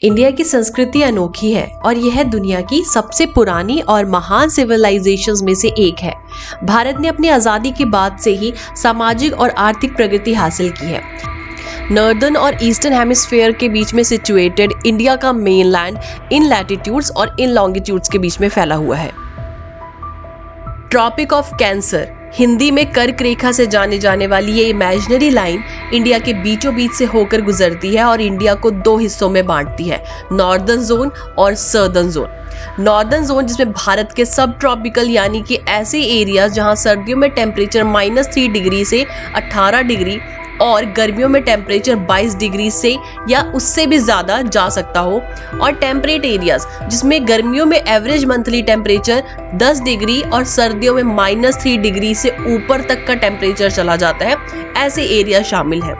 India की संस्कृति अनोखी है और यह दुनिया की सबसे पुरानी और महान सिविलाइजेशंस में से एक है। भारत ने अपनी आज़ादी के बाद से ही सामाजिक और आर्थिक प्रगति हासिल की है। नॉर्दर्न और ईस्टर्न हेमिस्फीयर के बीच में सिचुएटेड इंडिया का मेनलैंड इन लैटिट्यूड्स और इन लॉन्गिट्यूड्स के बीच में फैला हुआ है। ट्रॉपिक ऑफ कैंसर, हिंदी में कर्क रेखा से जाने जाने वाली ये इमेजिनरी लाइन इंडिया के बीचों बीच से होकर गुजरती है और इंडिया को दो हिस्सों में बांटती है, नॉर्दर्न जोन और सर्दर्न जोन। नॉर्दर्न जोन जिसमें भारत के सब ट्रॉपिकल यानी कि ऐसे एरियाज जहां सर्दियों में टेम्परेचर -3 डिग्री से 18 डिग्री और गर्मियों में टेम्परेचर 22 डिग्री से या उससे भी ज़्यादा जा सकता हो, और टेम्परेट एरियाज जिसमें गर्मियों में एवरेज मंथली टेम्परेचर 10 डिग्री और सर्दियों में -3 डिग्री से ऊपर तक का टेम्परेचर चला जाता है, ऐसे एरिया शामिल हैं।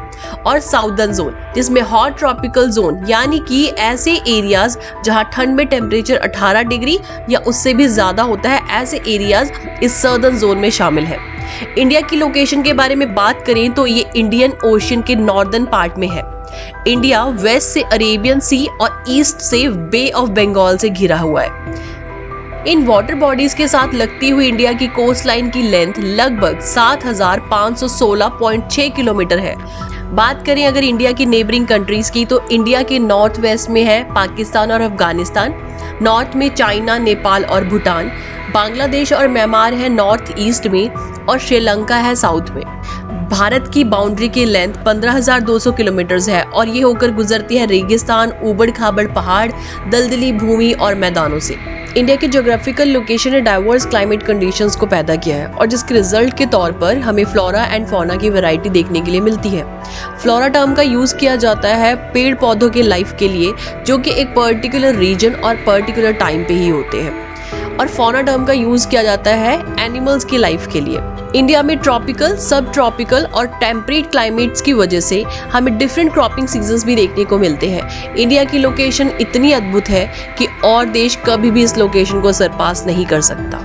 और साउदर्न जोन जिसमें हॉट ट्रॉपिकल जोन यानी कि ऐसे एरियाज जहां ठंड में टेम्परेचर 18 डिग्री या उससे भी ज़्यादा होता है, ऐसे एरियाज इस सर्दर्न जोन में शामिल है। इंडिया की लोकेशन के बारे में बात करें तो ये इंडियन ओशन के नॉर्दर्न पार्ट में है। इंडिया वेस्ट से अरेबियन सी और ईस्ट से बे ऑफ बंगाल से घिरा हुआ है। इन वाटर बॉडीज के साथ लगती हुई इंडिया की कोस्ट लाइन की लेंथ लगभग 7516.6 किलोमीटर है। बात करें अगर इंडिया की नेबरिंग कंट्रीज की तो इंडिया के नॉर्थ वेस्ट में है पाकिस्तान और अफगानिस्तान, नॉर्थ में चाइना, नेपाल और भूटान, बांग्लादेश और म्यांमार है नॉर्थ ईस्ट में और श्रीलंका है साउथ में। भारत की बाउंड्री की लेंथ 15,200 किलोमीटर है और ये होकर गुजरती है रेगिस्तान, ऊबड़ खाबड़ पहाड़, दलदली भूमि और मैदानों से। इंडिया की ज्योग्राफिकल लोकेशन ने डाइवर्स क्लाइमेट कंडीशंस को पैदा किया है और जिसके रिजल्ट के तौर पर हमें फ्लोरा एंड फौना की वैरायटी देखने के लिए मिलती है। फ्लोरा टर्म का यूज किया जाता है पेड़ पौधों के लाइफ के लिए जो कि एक पर्टिकुलर रीजन और पर्टिकुलर टाइम पे ही होते हैं, और फौना टर्म का यूज किया जाता है एनिमल्स की लाइफ के लिए। इंडिया में ट्रॉपिकल, सब ट्रॉपिकल और टेम्परेट क्लाइमेट्स की वजह से हमें डिफरेंट क्रॉपिंग सीजन्स भी देखने को मिलते हैं। इंडिया की लोकेशन इतनी अद्भुत है कि और देश कभी भी इस लोकेशन को सरपास नहीं कर सकता।